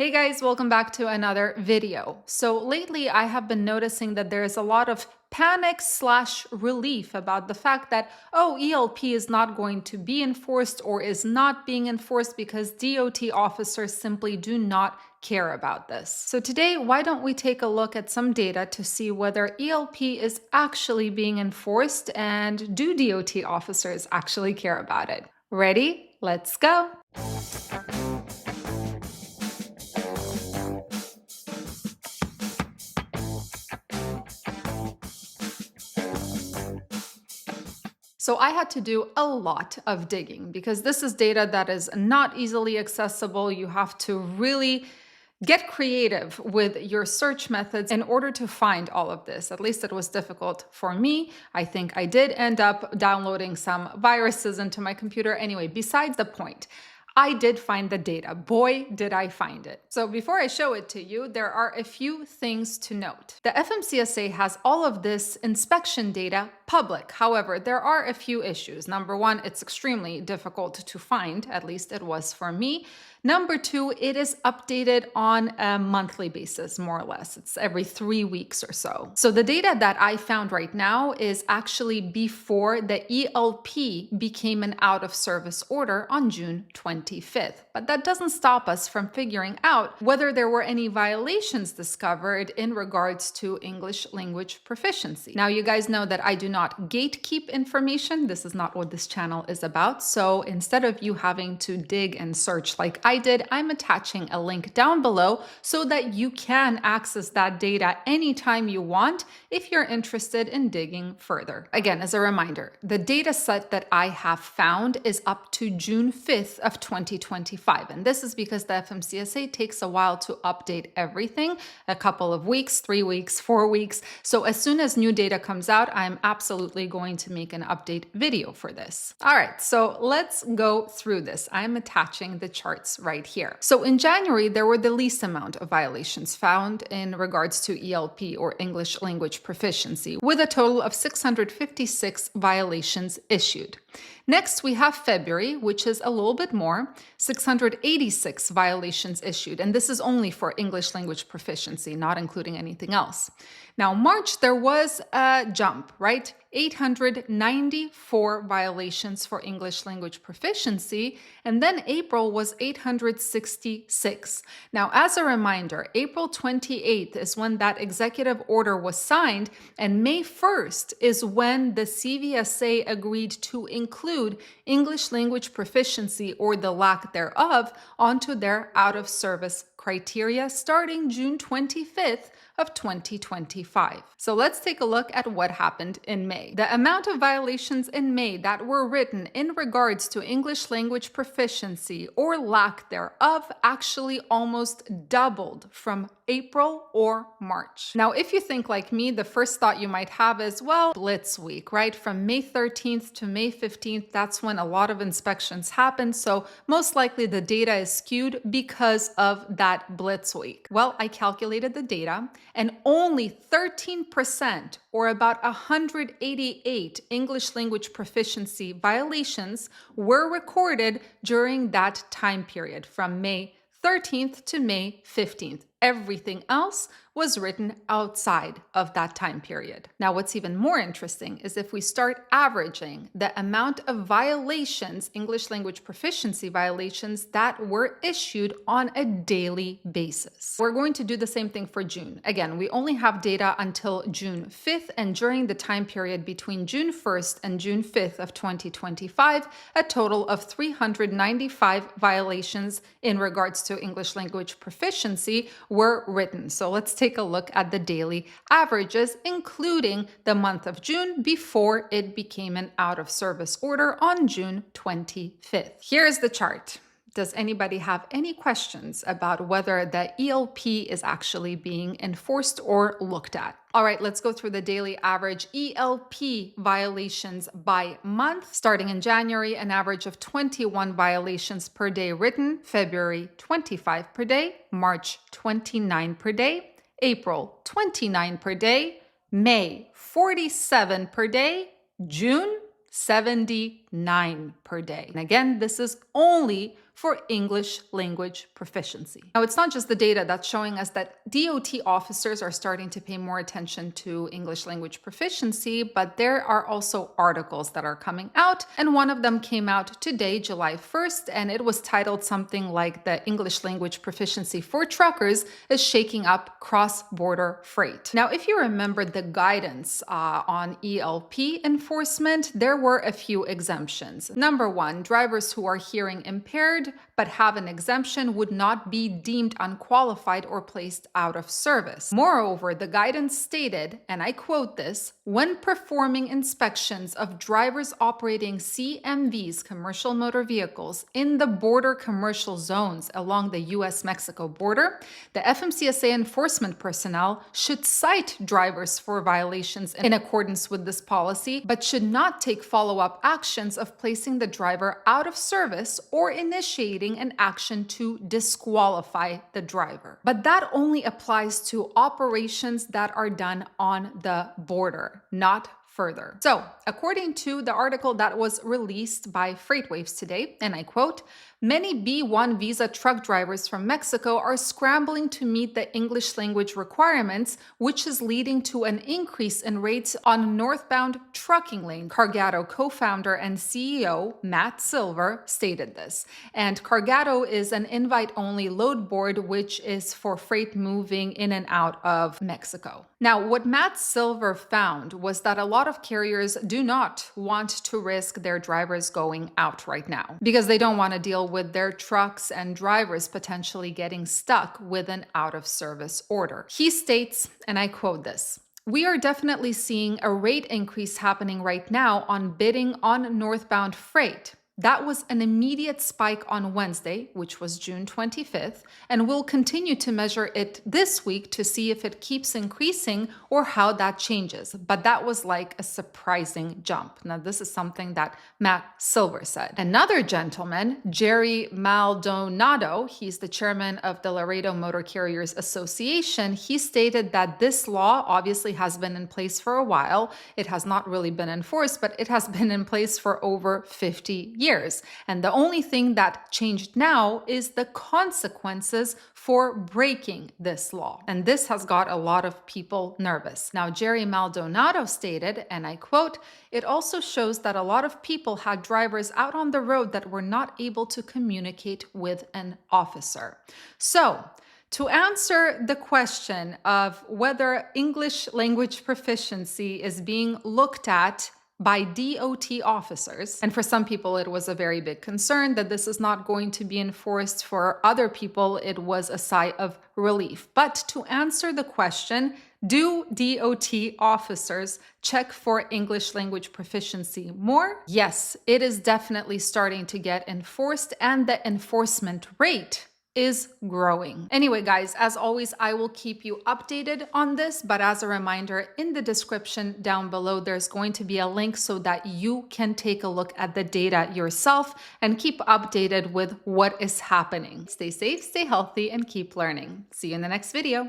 Hey guys, welcome back to another video. So lately I have been noticing that there is a lot of panic/relief about the fact that, oh, ELP is not going to be enforced or is not being enforced because DOT officers simply do not care about this. So today, why don't we take a look at some data to see whether ELP is actually being enforced and do DOT officers actually care about it? Ready? Let's go. So I had to do a lot of digging because this is data that is not easily accessible. You have to really get creative with your search methods in order to find all of this. At least it was difficult for me. I think I did end up downloading some viruses into my computer. Anyway, besides the point. I did find the data. Boy, did I find it. So before I show it to you, there are a few things to note. The FMCSA has all of this inspection data public. However, there are a few issues. Number one, it's extremely difficult to find, at least it was for me. Number two, it is updated on a monthly basis, more or less. It's every 3 weeks or so. So the data that I found right now is actually before the ELP became an out of service order on June 25th. But that doesn't stop us from figuring out whether there were any violations discovered in regards to English language proficiency. Now, you guys know that I do not gatekeep information. This is not what this channel is about. So instead of you having to dig and search like I did, I'm attaching a link down below so that you can access that data anytime you want if you're interested in digging further. Again, as a reminder, the data set that I have found is up to June 5th of 2025. And this is because the FMCSA takes a while to update everything, a couple of weeks, 3 weeks, 4 weeks. So as soon as new data comes out, I'm absolutely going to make an update video for this. All right, so let's go through this. I'm attaching the charts right here. So in January, there were the least amount of violations found in regards to ELP or English language proficiency, with a total of 656 violations issued. Next, we have February, which is a little bit more, 686 violations issued. And this is only for English language proficiency, not including anything else. Now, March, there was a jump, right? 894 violations for English language proficiency, and then April was 866. Now, as a reminder, April 28th is when that executive order was signed, and May 1st is when the CVSA agreed to include English language proficiency or the lack thereof onto their out-of-service criteria starting June 25th of 2025. So let's take a look at what happened in May. The amount of violations in May that were written in regards to English language proficiency or lack thereof actually almost doubled from April or March. Now, if you think like me, the first thought you might have is, well, Blitz week, right? From May 13th to May 15th, that's when a lot of inspections happen. So most likely the data is skewed because of that Blitz week. Well, I calculated the data and only 13% or about 188 English language proficiency violations were recorded during that time period from May 13th to May 15th. Everything else was written outside of that time period. Now, what's even more interesting is if we start averaging the amount of violations, English language proficiency violations, that were issued on a daily basis. We're going to do the same thing for June. Again, we only have data until June 5th, and during the time period between June 1st and June 5th of 2025, a total of 395 violations in regards to English language proficiency were written. So let's take a look at the daily averages, including the month of June before it became an out of service order on June 25th. Here's the chart. Does anybody have any questions about whether the ELP is actually being enforced or looked at? All right, let's go through the daily average ELP violations by month. Starting in January, an average of 21 violations per day written, February 25 per day, March 29 per day, April 29 per day, May 47 per day, June 79 per day. And again, this is only for English language proficiency. Now, it's not just the data that's showing us that DOT officers are starting to pay more attention to English language proficiency, but there are also articles that are coming out, and one of them came out today, July 1st, and it was titled something like "The English language proficiency for truckers is shaking up cross-border freight." Now, if you remember the guidance on ELP enforcement, there were a few exemptions. Number one, drivers who are hearing impaired but have an exemption would not be deemed unqualified or placed out of service. Moreover, the guidance stated, and I quote this, "When performing inspections of drivers operating CMVs, commercial motor vehicles, in the border commercial zones along the US-Mexico border, the FMCSA enforcement personnel should cite drivers for violations in accordance with this policy, but should not take follow-up actions of placing the driver out of service or initiating an action to disqualify the driver." But that only applies to operations that are done on the border, not further. So, according to the article that was released by FreightWaves today, and I quote, "Many B1 visa truck drivers from Mexico are scrambling to meet the English language requirements, which is leading to an increase in rates on northbound trucking lane." Cargado co-founder and CEO Matt Silver stated this. And Cargado is an invite-only load board, which is for freight moving in and out of Mexico. Now, what Matt Silver found was that a lot of carriers do not want to risk their drivers going out right now because they don't want to deal with their trucks and drivers potentially getting stuck with an out-of-service order. He states, and I quote this, "We are definitely seeing a rate increase happening right now on bidding on northbound freight. That was an immediate spike on Wednesday, which was June 25th, and we'll continue to measure it this week to see if it keeps increasing or how that changes. But that was like a surprising jump." Now, this is something that Matt Silver said. Another gentleman, Jerry Maldonado, he's the chairman of the Laredo Motor Carriers Association, he stated that this law obviously has been in place for a while. It has not really been enforced, but it has been in place for over 50 years. And the only thing that changed now is the consequences for breaking this law. And this has got a lot of people nervous. Now, Jerry Maldonado stated, and I quote, "It also shows that a lot of people had drivers out on the road that were not able to communicate with an officer." So, to answer the question of whether English language proficiency is being looked at by DOT officers. And for some people, it was a very big concern that this is not going to be enforced. For other people, it was a sigh of relief. But to answer the question, do DOT officers check for English language proficiency more? Yes, it is definitely starting to get enforced, and the enforcement rate is growing. Anyway, guys, as always, I will keep you updated on this, but as a reminder, in the description down below, there's going to be a link so that you can take a look at the data yourself and keep updated with what is happening. Stay safe, stay healthy, and keep learning. See you in the next video.